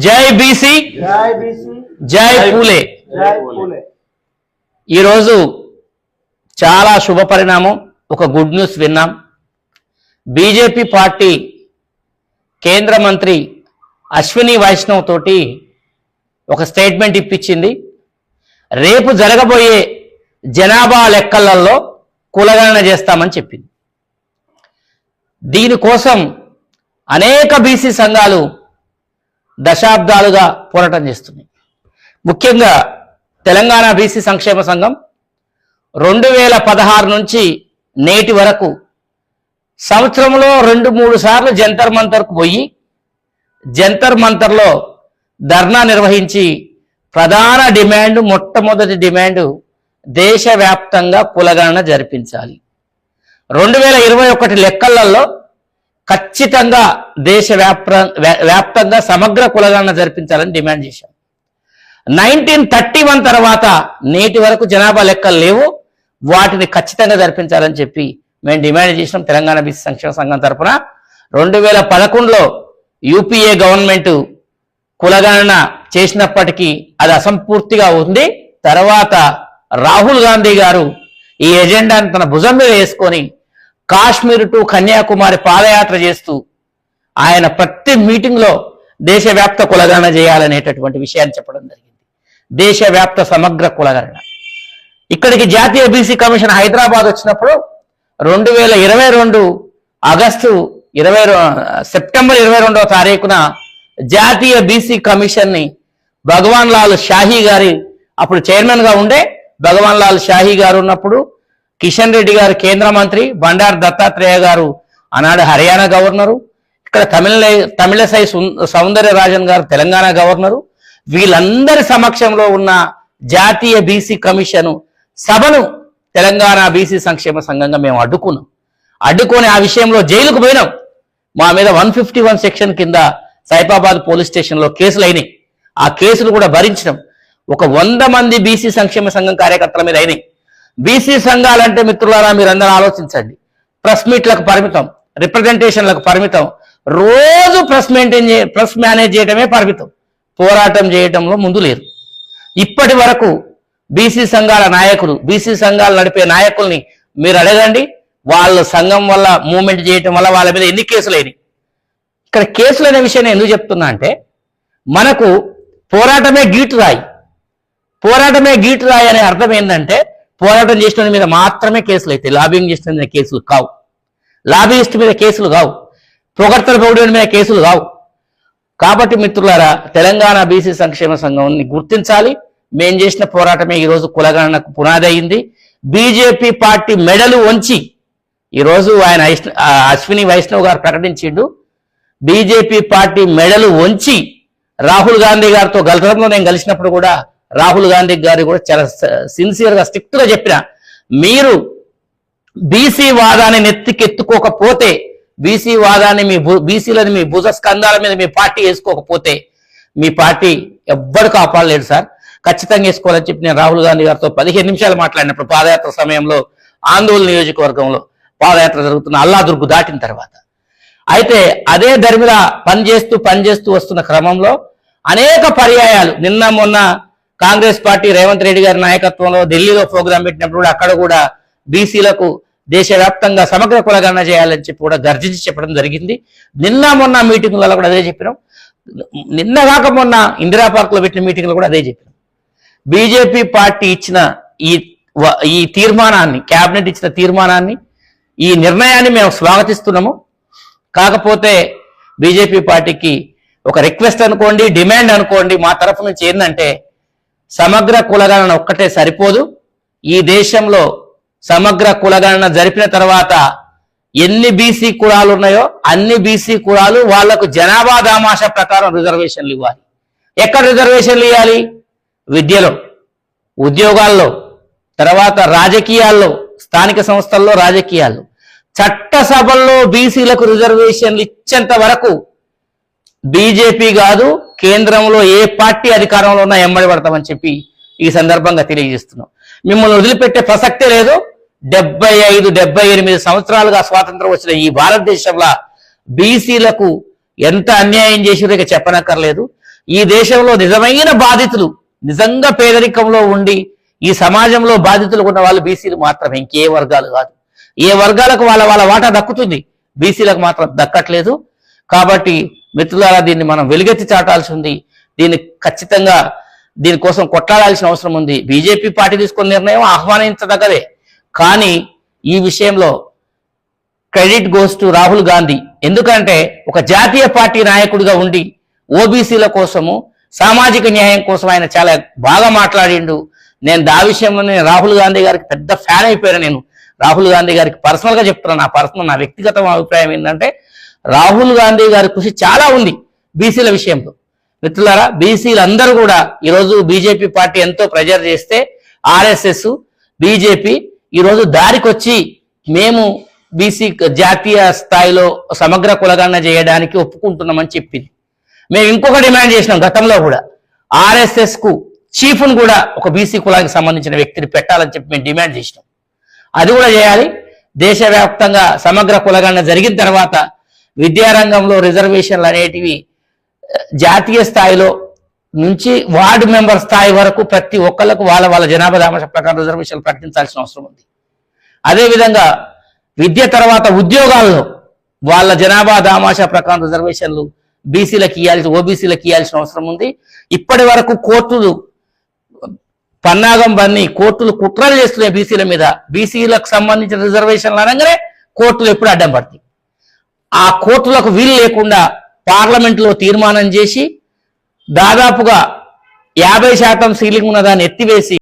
జై బీసీ, జై పూలే. ఈరోజు చాలా శుభ పరిణామం, ఒక గుడ్ న్యూస్ విన్నాం. బీజేపీ పార్టీ కేంద్ర మంత్రి అశ్విని వైష్ణవ్ తోటి ఒక స్టేట్మెంట్ ఇప్పించింది. రేపు జరగబోయే జనాభా లెక్కలలో కులగణన చేస్తామని చెప్పింది. దీనికోసం అనేక బీసీ సంఘాలు దశాబ్దాలుగా పోరాటం చేస్తున్నాయి. ముఖ్యంగా తెలంగాణ బీసీ సంక్షేమ సంఘం 2016 నుంచి నేటి వరకు సంవత్సరంలో 2-3 సార్లు జంతర్ మంతర్కు పోయి జంతర్ మంతర్లో ధర్నా నిర్వహించి ప్రధాన డిమాండ్, మొట్టమొదటి డిమాండ్ దేశవ్యాప్తంగా కులగణన జరిపించాలి. 2021 లెక్కలలో ఖచ్చితంగా దేశవ్యాప్తంగా సమగ్ర కులగణన జరిపించాలని డిమాండ్ చేశాం. 1931 తర్వాత నేటి వరకు జనాభా లెక్కలు లేవు, వాటిని ఖచ్చితంగా జరిపించాలని చెప్పి మేము డిమాండ్ చేసినాం. తెలంగాణ బీసీ సంక్షేమ సంఘం తరఫున 2011లో యూపీఏ గవర్నమెంట్ కులగణన చేసినప్పటికీ అది అసంపూర్తిగా ఉంది. తర్వాత రాహుల్ గాంధీ గారు ఈ ఎజెండాను తన భుజం మీద వేసుకొని కాశ్మీర్ టు కన్యాకుమారి పాదయాత్ర చేస్తూ ఆయన ప్రతి మీటింగ్లో దేశవ్యాప్త కులగణన చేయాలనేటటువంటి విషయాన్ని చెప్పడం జరిగింది. దేశవ్యాప్త సమగ్ర కులగణన. ఇక్కడికి జాతీయ బీసీ కమిషన్ హైదరాబాద్ వచ్చినప్పుడు 2022 సెప్టెంబర్ 22వ తారీఖున జాతీయ బీసీ కమిషన్ని భగవాన్ లాల్ షాహీ గారి, అప్పుడు చైర్మన్ గా ఉండే భగవాన్ లాల్ షాహీ గారు ఉన్నప్పుడు, కిషన్ రెడ్డి గారు కేంద్ర మంత్రి, బండారు దత్తాత్రేయ గారు ఆనాడు హర్యానా గవర్నరు, ఇక్కడ తమిళసై సౌందర్యరాజన్ గారు తెలంగాణ గవర్నరు, వీళ్ళందరి సమక్షంలో ఉన్న జాతీయ బీసీ కమిషన్ సభను తెలంగాణ బీసీ సంక్షేమ సంఘంగా మేము అడ్డుకొని ఆ విషయంలో జైలుకు పోయినాం. మా మీద 151 సెక్షన్ కింద సైఫాబాద్ పోలీస్ స్టేషన్లో కేసులు అయినాయి. ఆ కేసులు కూడా భరించినాం. ఒక 100 మంది బీసీ సంక్షేమ సంఘం కార్యకర్తల మీద అయినాయి. బీసీ సంఘాలంటే మిత్రులారా మీరందరూ ఆలోచించండి. ప్రెస్ మీట్లకు పరిమితం, రిప్రజెంటేషన్లకు పరిమితం, రోజు ప్రెస్ మేనేజ్ చేయడమే పరిమితం, పోరాటం చేయడంలో ముందు లేరు. ఇప్పటి వరకు బీసీ సంఘాల నాయకులు, బీసీ సంఘాలు నడిపే నాయకుల్ని మీరు అడగండి, వాళ్ళ సంఘం వల్ల మూవ్మెంట్ చేయటం వల్ల వాళ్ళ మీద ఎన్ని కేసులు అయినాయి. ఇక్కడ కేసులు అనే విషయాన్ని ఎందుకు చెప్తున్నా అంటే, మనకు పోరాటమే గీటు రాయి అనే అర్థం ఏంటంటే, పోరాటం చేసిన మీద మాత్రమే కేసులు అవుతాయి, లాబింగ్ చేసిన మీద కేసులు కావు, లాబియిస్ట్ మీద కేసులు కావు, పొగడ్తల పొగిడిన మీద కేసులు కావు. కాబట్టి మిత్రులారా, తెలంగాణ బీసీ సంక్షేమ సంఘాన్ని గుర్తించాలి. మేం చేసిన పోరాటమే ఈరోజు కులగణనకు పునాది అయింది. బీజేపీ పార్టీ మెడలు వంచి ఈరోజు ఆయన అశ్విని వైష్ణవ్ గారు ప్రకటించిండు, బీజేపీ పార్టీ మెడలు వంచి రాహుల్ గాంధీ గారితో గతంలో నేను కలిసినప్పుడు కూడా రాహుల్ గాంధీ గారు కూడా చాలా సిన్సియర్గా స్ట్రిక్ట్గా చెప్పిన, మీరు బీసీ వాదాన్ని నెత్తికెత్తుకోకపోతే, బీసీ వాదాన్ని బీసీలని మీ భుజ స్కంధాల మీద మీ పార్టీ వేసుకోకపోతే మీ పార్టీ ఎవ్వరు కాపాడలేడు సార్, ఖచ్చితంగా వేసుకోవాలని చెప్పి నేను రాహుల్ గాంధీ గారితో 15 నిమిషాలు మాట్లాడినప్పుడు పాదయాత్ర సమయంలో ఆందోళన నియోజకవర్గంలో పాదయాత్ర జరుగుతున్న అల్లాదుర్గు దాటిన తర్వాత. అయితే అదే ధర్మిల పనిచేస్తూ వస్తున్న క్రమంలో అనేక పర్యాయాలు, నిన్న మొన్న కాంగ్రెస్ పార్టీ రేవంత్ రెడ్డి గారి నాయకత్వంలో ఢిల్లీలో ప్రోగ్రాం పెట్టినప్పుడు కూడా అక్కడ కూడా బీసీలకు దేశవ్యాప్తంగా సమగ్ర కులగణన చేయాలని చెప్పి కూడా గర్జించి చెప్పడం జరిగింది. నిన్న మొన్న మీటింగ్లలో కూడా అదే చెప్పినాం. నిన్న కాక మొన్న ఇందిరా పార్క్లో పెట్టిన మీటింగ్లో కూడా అదే చెప్పినాం. బీజేపీ పార్టీ ఇచ్చిన ఈ తీర్మానాన్ని, క్యాబినెట్ ఇచ్చిన తీర్మానాన్ని, ఈ నిర్ణయాన్ని మేము స్వాగతిస్తున్నాము. కాకపోతే బీజేపీ పార్టీకి ఒక రిక్వెస్ట్ అనుకోండి, డిమాండ్ అనుకోండి, మా తరఫు నుంచి ఏంటంటే, సమగ్ర కులగణన ఒక్కటే సరిపోదు. ఈ దేశంలో సమగ్ర కులగణన జరిపిన తర్వాత ఎన్ని బీసీ కులాలు ఉన్నాయో అన్ని బీసీ కులాలు వాళ్లకు జనాభా దామాషా ప్రకారం రిజర్వేషన్లు ఇవ్వాలి. ఎక్కడ రిజర్వేషన్లు ఇవ్వాలి? విద్యలో, ఉద్యోగాల్లో, తర్వాత రాజకీయాల్లో, స్థానిక సంస్థల్లో, రాజకీయాల్లో, చట్టసభల్లో బీసీలకు రిజర్వేషన్లు ఇచ్చేంత వరకు బీజేపీ కాదు, కేంద్రంలో ఏ పార్టీ అధికారంలో ఉన్నా ఎంబడి పడతామని చెప్పి ఈ సందర్భంగా తెలియజేస్తున్నాం. మిమ్మల్ని వదిలిపెట్టే ప్రసక్తే లేదు. 75-78 సంవత్సరాలుగా స్వాతంత్రం వచ్చిన ఈ భారతదేశంలో బీసీలకు ఎంత అన్యాయం చేసిరో ఇక చెప్పనక్కర్లేదు. ఈ దేశంలో నిజమైన బాధితులు, నిజంగా పేదరికంలో ఉండి ఈ సమాజంలో బాధితులు ఉన్న వాళ్ళు బీసీలు మాత్రమే, ఇంకే వర్గాలు కాదు. ఏ వర్గాలకు వాళ్ళ వాళ్ళ వాటా దక్కుతుంది, బీసీలకు మాత్రం దక్కట్లేదు. కాబట్టి మిత్రులారా, దీన్ని మనం వెలుగెత్తి చాటాల్సి ఉంది. దీన్ని ఖచ్చితంగా దీనికోసం కొట్లాడాల్సిన అవసరం ఉంది. బీజేపీ పార్టీ తీసుకున్న నిర్ణయం ఆహ్వానించదగ్గదే. కానీ ఈ విషయంలో credit goes to Rahul Gandhi. ఎందుకంటే ఒక జాతీయ పార్టీ నాయకుడిగా ఉండి ఓబీసీల కోసము, సామాజిక న్యాయం కోసం ఆయన చాలా బాగా మాట్లాడిండు. నేను ఆ విషయంలో రాహుల్ గాంధీ గారికి పెద్ద ఫ్యాన్ అయిపోయాను. నేను రాహుల్ గాంధీ గారికి పర్సనల్గా చెప్తున్నాను. నా వ్యక్తిగత అభిప్రాయం ఏంటంటే, రాహుల్ గాంధీ గారి కృషి చాలా ఉంది బీసీల విషయంలో. మిత్రులారా, బీసీలు అందరూ కూడా ఈరోజు బీజేపీ పార్టీ ఎంతో ప్రెజర్ చేస్తే ఆర్ఎస్ఎస్, బీజేపీ ఈరోజు దారికొచ్చి మేము బీసీ జాతీయ స్థాయిలో సమగ్ర కులగణన చేయడానికి ఒప్పుకుంటున్నామని చెప్పింది. మేము ఇంకొక డిమాండ్ చేసినాం గతంలో కూడా, ఆర్ఎస్ఎస్ కు చీఫ్ను కూడా ఒక బీసీ కులానికి సంబంధించిన వ్యక్తిని పెట్టాలని చెప్పి మేము డిమాండ్ చేసినాం. అది కూడా చేయాలి. దేశవ్యాప్తంగా సమగ్ర కులగణన జరిగిన తర్వాత విద్యారంగంలో రిజర్వేషన్లు అనేటివి జాతీయ స్థాయిలో నుంచి వార్డు మెంబర్ స్థాయి వరకు ప్రతి ఒక్కళ్ళకు వాళ్ళ వాళ్ళ జనాభా దామాషా ప్రకారం రిజర్వేషన్లు ప్రకటించాల్సిన అవసరం ఉంది. అదేవిధంగా విద్య తర్వాత ఉద్యోగాల్లో వాళ్ళ జనాభా దామాషా ప్రకారం రిజర్వేషన్లు బీసీలకు ఇవ్వాల్సి, ఓబీసీలకు ఇవ్వాల్సిన అవసరం ఉంది. ఇప్పటి వరకు కోర్టులు పన్నాగం బన్ని కోర్టులు కుట్రలు చేస్తున్నాయి బీసీల మీద. బీసీలకు సంబంధించిన రిజర్వేషన్లు అనగానే కోర్టులు ఎప్పుడు అడ్డం పడతాయి. ఆ కోర్టులకు వీలు లేకుండా పార్లమెంట్లో తీర్మానం చేసి దాదాపుగా 50% సీలింగ్ ఉన్న దాన్ని ఎత్తివేసి